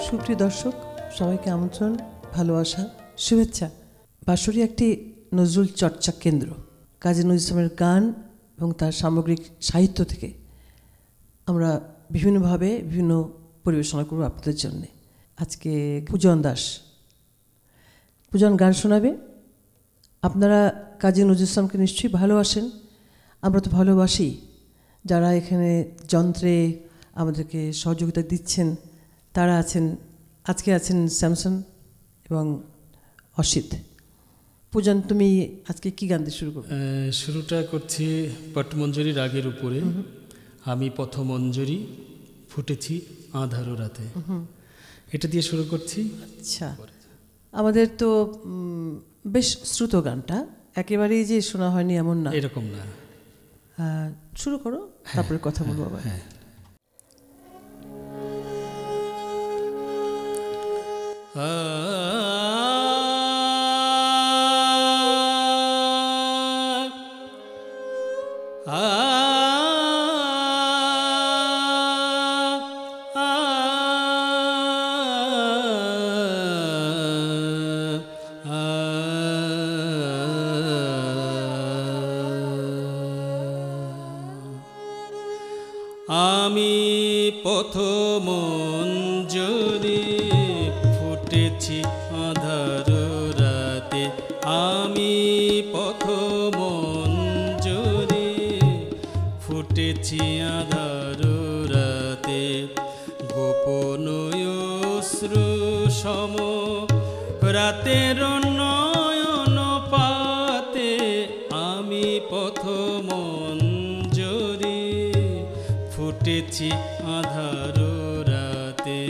সুপ্রিয় দর্শক, সবাইকে আমন্ত্রণ, ভালোবাসা, শুভেচ্ছা। বাঁশরী একটি নজরুল চর্চা কেন্দ্র। কাজী নজরুল ইসলামের গান এবং তার সামগ্রিক সাহিত্য থেকে আমরা বিভিন্নভাবে বিভিন্ন পরিবেশনা করব আপনাদের জন্য। আজকে পূজন দাস গান শোনাবে। আপনারা কাজী নজরুল ইসলামকে নিশ্চয়ই ভালোবাসেন, আমরা তো ভালোবাসি। যারা এখানে যন্ত্রে আমাদেরকে সহযোগিতা দিচ্ছেন তারা আজকে আছেন স্যামসন এবং অসিত। পূজন, তুমি আজকে কি গান দিয়ে শুরু করবে? শুরুটা করছি পটমঞ্জরি রাগের উপরে। আমি পথমঞ্জরি ফুটেছি আঁধারো রাতে, এটা দিয়ে শুরু করছি। আচ্ছা, আমাদের তো বেশ শ্রুত গানটা, একেবারেই যে শোনা হয়নি এমন না, এরকম না। শুরু করো, তারপরে কথা বলবো আবার। আমি পথমঞ্জরি ফুটেছি আঁধারো রাতে, আমি পথমঞ্জরি ফুটেছি আঁধারো রাতে, গোপন অশ্রু সম রাতের নয়ন পাতে, আমি পথমঞ্জরি ফুটেছি আঁধারো রাতে।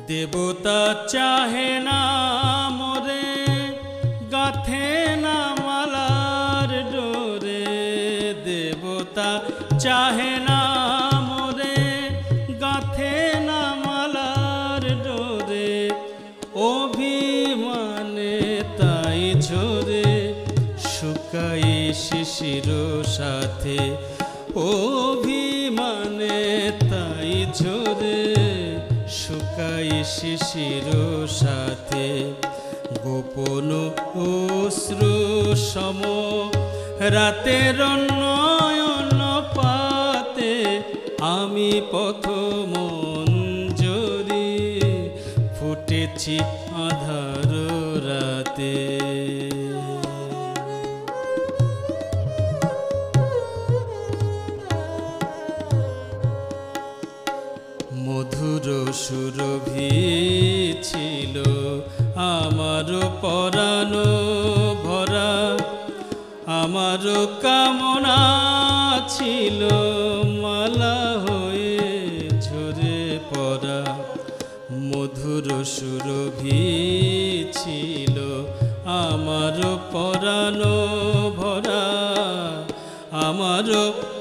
দেবতা চাহে না মোরে, গাথে না মালার ডোরে, দেবতা চাহে না মোরে, গাথে না মালার ডোরে, অভিমানে তাই ঝরে শুকাই শিশির সাথে, অভিমানে তাই ঝরে শুকাই শিশির সাথে, গোপন অশ্রু সম রাতের নয়ন পাতে, আমি পথমঞ্জরি ফুটেছি আঁধারো রাতে। মধুর সুরভি ছিল আমার পরাণ ভরা, আমার কামনা ছিল মালা হয়ে ঝরে পড়া, মধুর সুরভি ছিল আমার পরাণ ভরা, আমার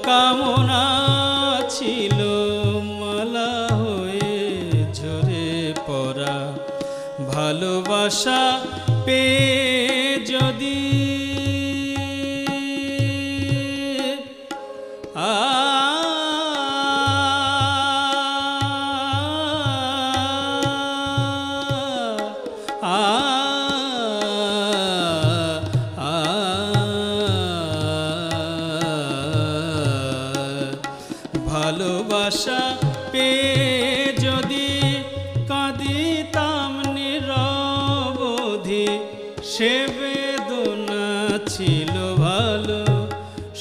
কামনা ছিল মালা হয়ে ঝরে পড়া, ভালোবাসা পেয়ে যদি ভালোবাসা পেয়ে যদি কাঁদিতাম নিরবধি, সে বেদনা ছিল ভালো,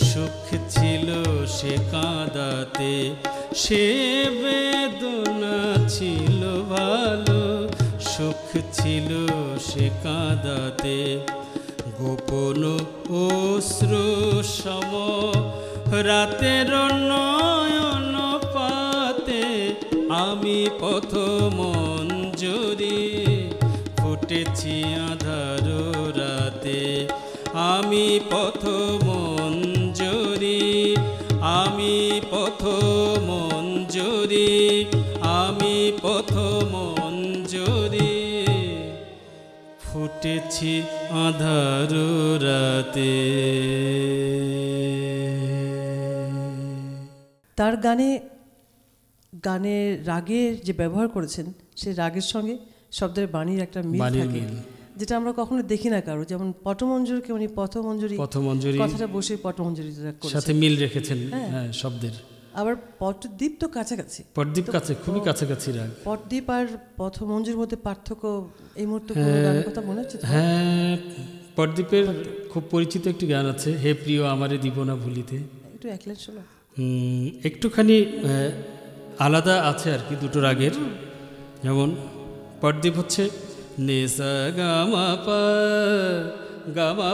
সুখ ছিল সে কাঁদাতে, সে বেদনা ছিল ভালো, সুখ ছিল সে কাঁদাতে, গোপন অশ্রু সম রাতের নয়ন পাতে, আমি পথমঞ্জরি ফুটেছি আঁধারো রাতে, আমি পথমঞ্জরি, আমি পথমঞ্জরি, আমি পথমঞ্জরি ফুটেছি আঁধার রাতে। তার গানের রাগের যে ব্যবহার করেছেন, সেই রাগের সঙ্গে শব্দের বাণীর একটা মিল থাকে, যেটা আমরা কখনো দেখি না কারো। যেমন পটমঞ্জুরিকে উনি পথমঞ্জুরি কথাটা বসে পটমঞ্জুরি সাথে মিল রেখেছেন শব্দের। আবার পটদ্বীপ তো কাছাকাছি, পটদ্বীপ খুবই কাছাকাছি রাগ। পটদ্বীপ আর পথমঞ্জুরির মধ্যে পার্থক্য এই মুহূর্তে কথা মনে হচ্ছে? হ্যাঁ, পটদ্বীপের খুব পরিচিত একটি গান আছে, হে প্রিয় আমারে দিব না ভুলিতে। একটু এক লাইন শোনো। একটুখানি আলাদা আছে আর কি দুটো রাগের। যেমন পটদ্বীপ হচ্ছে নে সা গা মা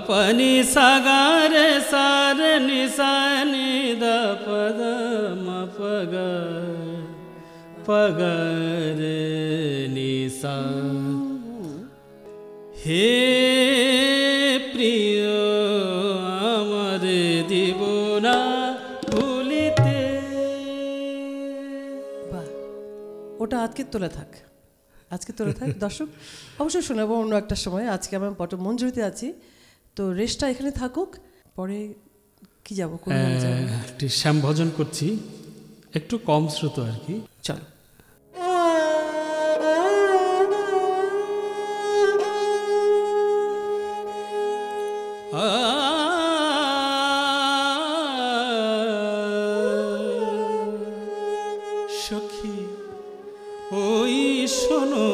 পা নি সা গা রে সা রে নি সা নি দা পা দা মা পা গা রে নি সা। হে প্রিয় আমারে দিব না ভুলিতে। বাহ, ওটা আজকের তোলা থাক, আজকে তোলা থাক। দর্শক অবশ্যই শোনাবো অন্য একটা সময়। আজকে আমরা পটমঞ্জুরিতে আছি, তো রেস্টটা এখানে থাকুক। পরে কি যাবো, একটি শ্যাম ভজন করছি, একটু কম শ্রুত আর কি। চলো। সখী ওই শোনো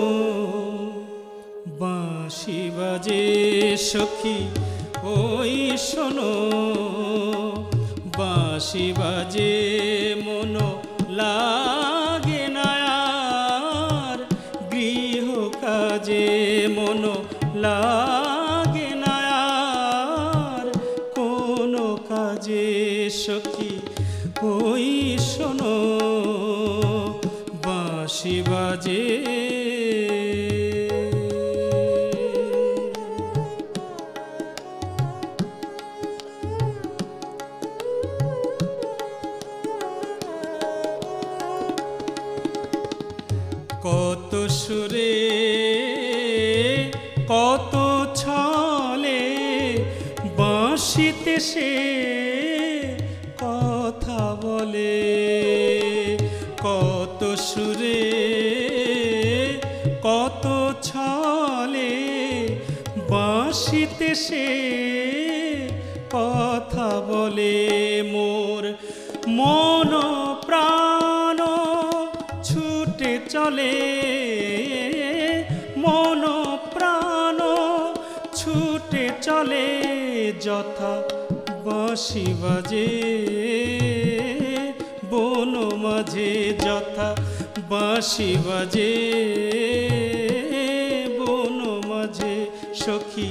বাঁশি বাজে, সখী ওই শোনো বাঁশি বাজে, মন লাগে না আর গৃহ কাজে, মন লাগে না আর কোনো কাজে, সখী ওই শোনো বাঁশি বাজে। কত সুরে কত ছলে বাঁশিতে সে কথা বলে, কত সুরে কত ছলে বাঁশিতে সে কথা বলে। মোর মন প্রাণ ছুটে চলে, মন প্রাণ ছুটে চলে, যথা বাঁশি বাজে বন মাঝে, যথা বাঁশি বাজে বন মাঝে, সখী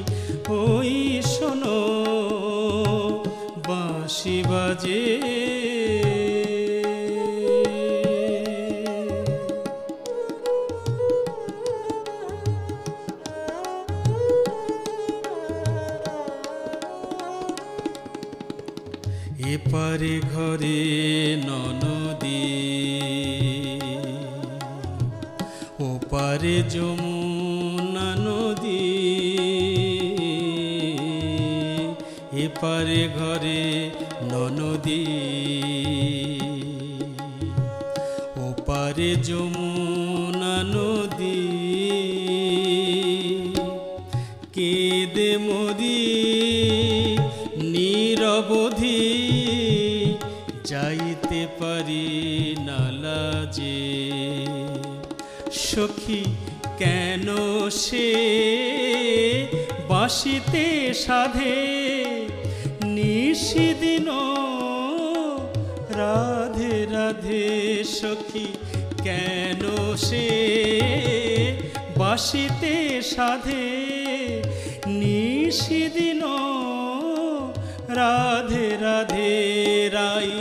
ওই শোনো বাঁশি বাজে। এপারে ঘরে ননদী, ওপারে যমুনা নদী, এপারে ঘরে ননদী, ওপারে যমুনা নদী, কেঁদে মরি নিরবধি, যাইতে পারি না লাজে, সখী কেন সে বাঁশিতে সাধে, নিশিদিন রাধে রাধে, সখী কেন সে বাঁশিতে সাধে, নিশিদিন রাধে রাধে। রাই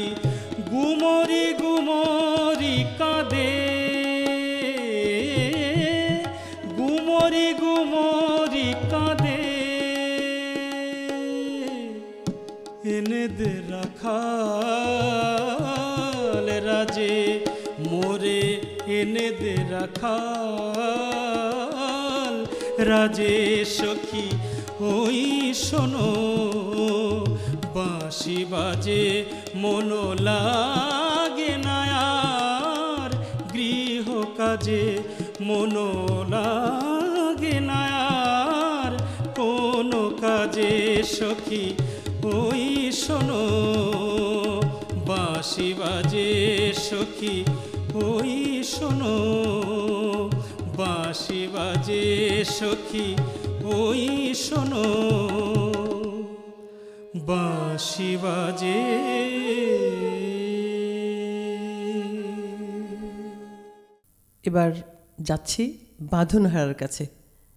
গুমরি গুমরি কাঁদে, গুমরি গুমরি কাঁদে, এনে দে রাখাল রাজে, মোরে এনে দে রাখাল রাজে সখী ওই শোনো বাঁশি বাজে মন লাগে না আর গৃহ কাজে মন লাগে না আর কোনো কাজে সখী ওই শোনো বাঁশি বাজে সখী ওই শোনো বাঁশি বাজে সখী ওই শোনো বাঁশি বাজে। এবার যাচ্ছি বাঁধনহারার কাছে,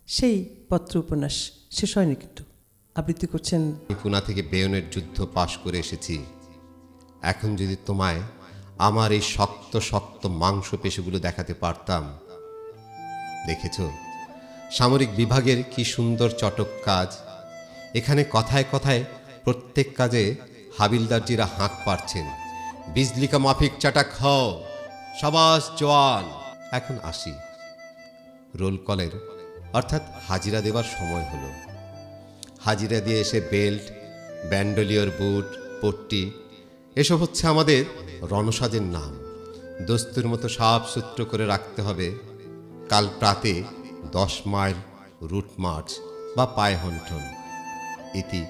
সেই পত্র উপন্যাস শেষ হয়নি কিন্তু। আবৃত্তি করছেন। পুনা থেকে বেয়নের যুদ্ধ পাশ করে এসেছি। এখন যদি তোমায় আমার এই শক্ত শক্ত মাংসপেশিগুলো দেখাতে পারতাম। দেখেছ সামরিক বিভাগের কি সুন্দর চটক কাজ। এখানে কথায় কথায় প্রত্যেক কাজে হাবিলদারজিরা হাঁক পারছেন। বিজলিকা মাফিক চাটাক হও, সাবাস জওয়ান। এখন আসি, রোল কলের অর্থাৎ হাজিরা দেবার সময় হলো। হাজিরা দিয়ে এসে বেল্ট, ব্যান্ডোলিয়র বুট, পট্টি এসব হচ্ছে আমাদের রণসাজের নাম। দস্তুর মতো সাফ সূত্র করে রাখতে হবে। কাল প্রাতে 10 মাইল রুট মার্চ বা পায়ে হন্ঠন। ইতি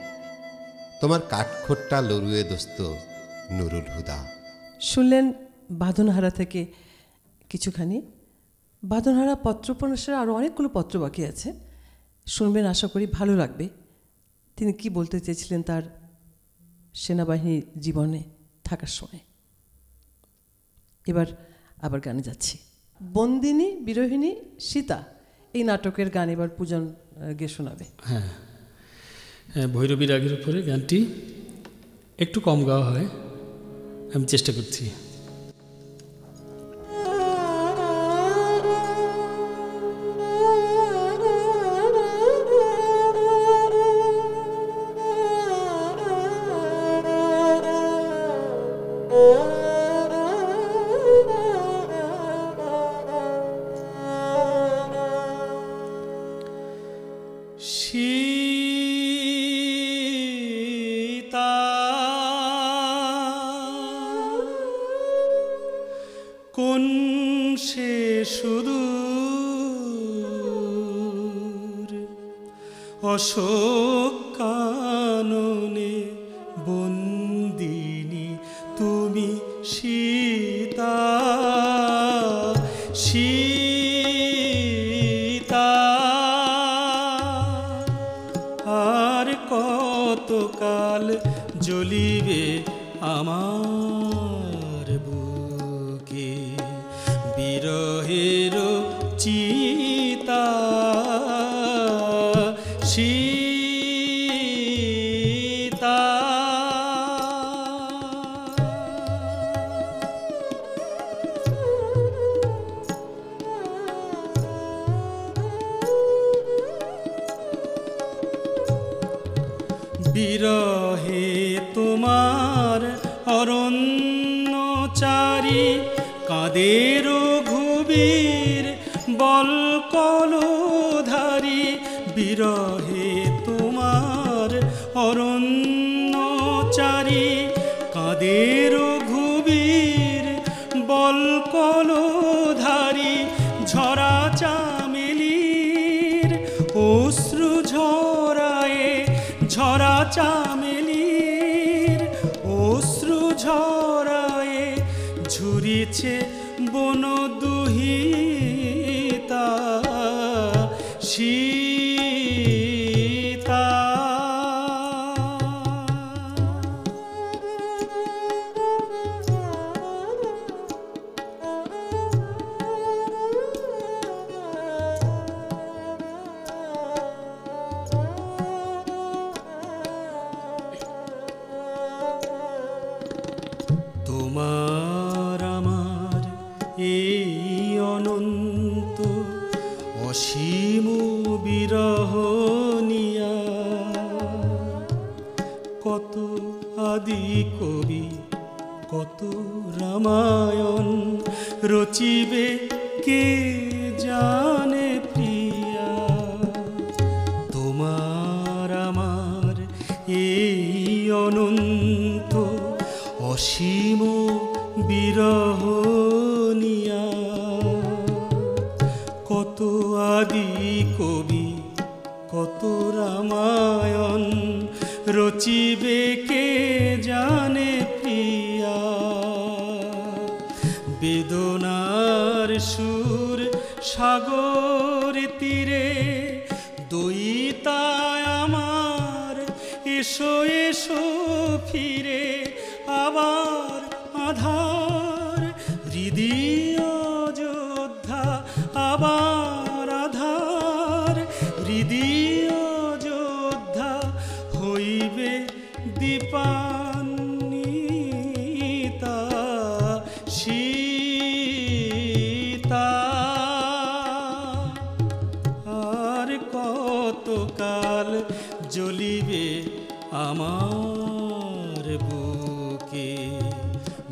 তোমার কাঠখোট্টা লড়ুয়ে দোস্ত নুরুল হুদা। শুনলেন বাঁধনহারা থেকে কিছুখানি। বাঁধনহারা পত্র উপন্যাসের আরও অনেকগুলো পত্র বাকি আছে, শুনবেন, আশা করি ভালো লাগবে। তিনি কি বলতে চেয়েছিলেন তার সেনাবাহিনী জীবনে থাকার সময়। এবার আবার গানে যাচ্ছি। বন্দিনী বিরোহিনী সীতা এই নাটকের গান এবার পূজন গেয়ে শোনাবে। হ্যাঁ, ভৈরবী রাগের উপরে গানটি একটু কম গাওয়া হয়, আমি চেষ্টা করছি। সীতা কোন সে সুদূর অশোক কাননে বন্দিনী তুমি সীতা। সীতা আর কতকাল জ্বলিবে আমার বুকে বিরহের চিতা। সীতা বিরহে তোমার অরণ্যচারী কাঁদে রঘুবীর বল কলধারী। বিরহে তোমার অরণ্যচারী কাঁদে রঘুবীর বল কলধারী। ঝরা চামেলির অশ্রু ঝরায়ে, ঝরা চামেলির অশ্রু ঝরায়ে ঝুরিছে বন দুহিতা। সীতা তোমার আমার এই অনন্ত অসীম বিরহ নিয়া কত আদি কবি কত রামায়ণ রচিবে কে জানে প্রিয়া। তোমার আমার এই অনন্ত অসীম বিরহ নিয়া, কত আদি কবি কত রামায়ণ রচিবে কে জানে প্রিয়া। বেদনার সুর সাগর তীরে দইতায় আমার, এসো এসো ফিরে আবার আধার হৃদয় যোদ্ধা, আবার আধার হৃদয় যোদ্ধা হইবে দীপান্বিতা সীতা। আর কতকাল জ্বলিবে আমার বুকে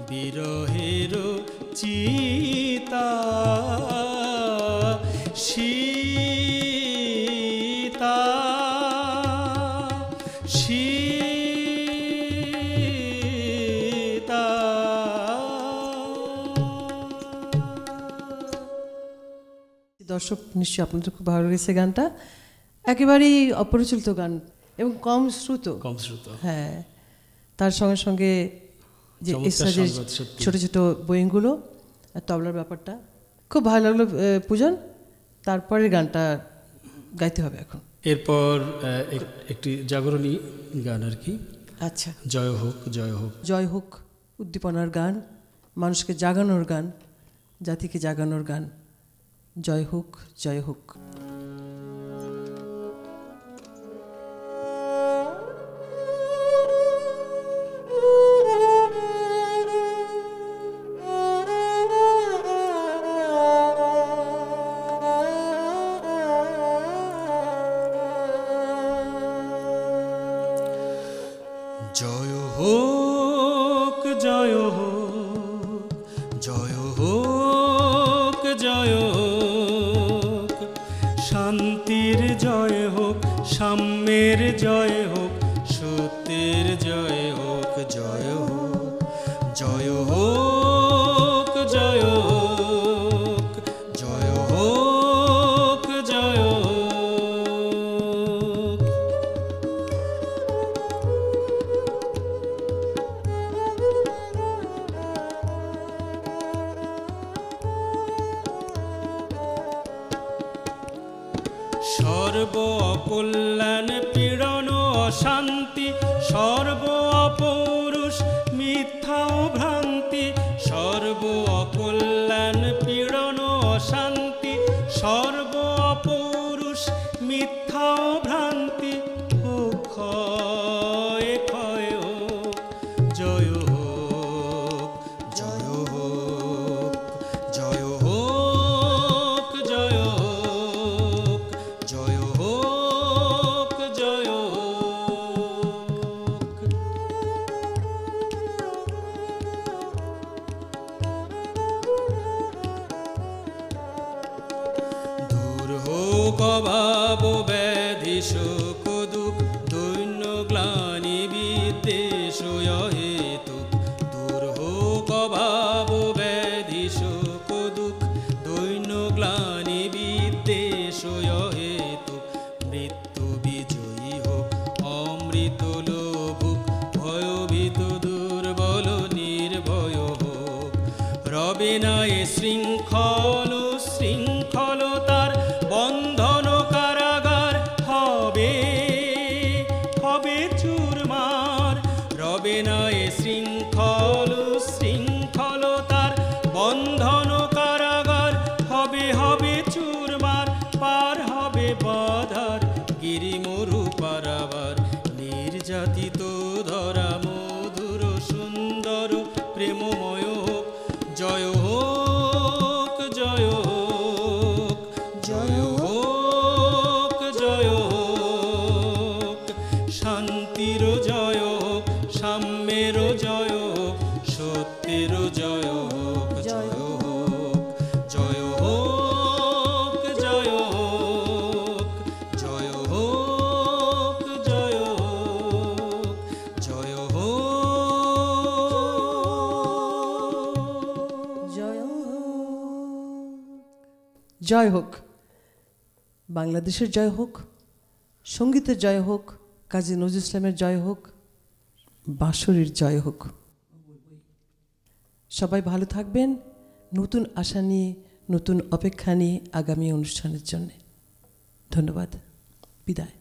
বিরহের চিতা সীতা সীতা। দর্শক নিশ্চয়ই আপনাদের খুব ভালো লেগেছে গানটা। একেবারেই অপরিচিত গান এবং কম শ্রুত। হ্যাঁ, তার সঙ্গে সঙ্গে যে এসরাজের ছোট ছোট বইগুলো আর তবলার ব্যাপারটা খুব ভালো লাগলো পূজন। তারপরে গানটা গাইতে হবে এখন। এরপর একটি জাগরণী গান আর কি। আচ্ছা, জয় হোক জয় হোক। জয় হোক উদ্দীপনার গান, মানুষকে জাগানোর গান, জাতিকে জাগানোর গান। জয় হোক জয় হোক। জয় হোক জয় হোক জয় হোক জয় হোক, শান্তির জয় হোক, সাম্যের জয় হোক, সত্যের জয় হোক। জয় হোক জয় হোক জয় হোক জয় হোক জয় হোক। সর্ব অকল্যাণ পীড়ন অশান্তি, সর্ব অপৌরুষ মিথ্যা ও ভ্রান্তি। সর্ব অকল্যাণ পীড়ন অশান্তি, সর্ব অপৌরুষ মিথ্যা ও ভ্রান্তি। ও ক্ষয় ক্ষয় হোক, জয় হোক জয় হোক জয় হোক জয় হোক জয় হোক জয় হোক। দূর হোক অভাব ব্যাধি শোক দুঃখ, দৈন্য গ্লানি বিদ্বেষ অহেতুক। দূর হোক অভাব ব্যাধি শোক দুঃখ, দৈন্য গ্লানি বিদ্বেষ অহেতুক। মৃত্যু বিজয়ী হোক, অমৃত লোভুক, ভয়ভীত দুর্বল নির্ভয় হোক। রবে না এ শৃঙ্খল শৃঙ্খলতার বন্ধন কারাগার, হবে হবে চুরমার। রবে না এ শৃঙ্খল শৃঙ্খলতার বন্ধন কারাগার, হবে হবে চুরমার। পার হবে বাধার গিরি মরু পারাবার, নির্যাতিত ধরা মধুর সুন্দর প্রেমময় হোক। জয় হোক জয় হোক জয় হোক, বাংলাদেশের জয় হোক, সঙ্গীতের জয় হোক, কাজী নজরুল ইসলামের জয় হোক, বাঁশরীর জয় হোক। সবাই ভালো থাকবেন, নতুন আশা নিয়ে, নতুন অপেক্ষা নিয়ে আগামী অনুষ্ঠানের জন্য। ধন্যবাদ, বিদায়।